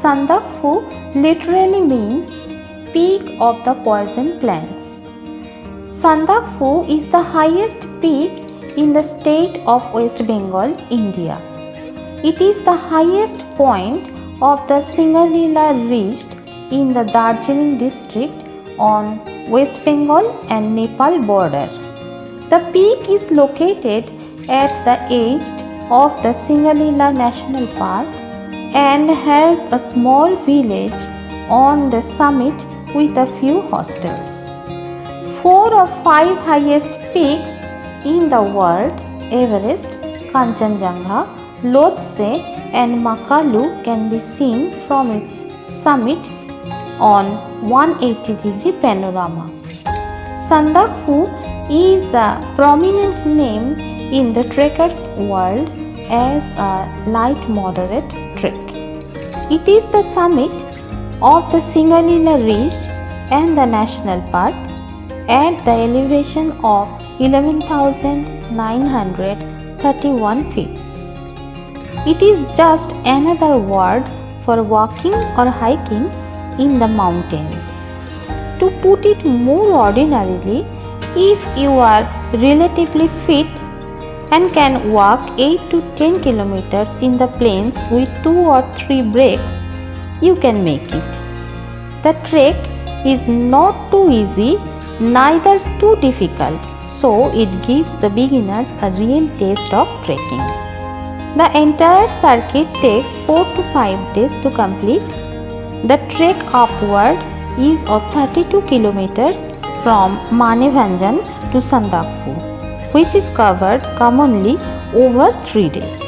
Sandakphu literally means peak of the poison plants. Sandakphu is the highest peak in the state of West Bengal, India. It is the highest point of the Singalila Ridge in the Darjeeling district on West Bengal and Nepal border. The peak is located at the edge of the Singalila National Park and has a small village on the summit with a few hostels. 4 of 5 highest peaks in the world, Everest, Kangchenjunga, Lhotse and Makalu, can be seen from its summit on 180-degree panorama. Sandakphu is a prominent name in the trekkers' world as a light moderate trek. It is the summit of the Singalila Ridge and the National Park at the elevation of 11,931 feet. It is just another word for walking or hiking in the mountain. To put it more ordinarily, if you are relatively fit and can walk 8 to 10 kilometers in the plains with 2 or 3 breaks, you can make it. The trek is not too easy, neither too difficult, so it gives the beginners a real taste of trekking. The entire circuit takes 4 to 5 days to complete. The trek upward is of 32 kilometers from Manebhanjan to Sandakphu, which is covered commonly over 3 days.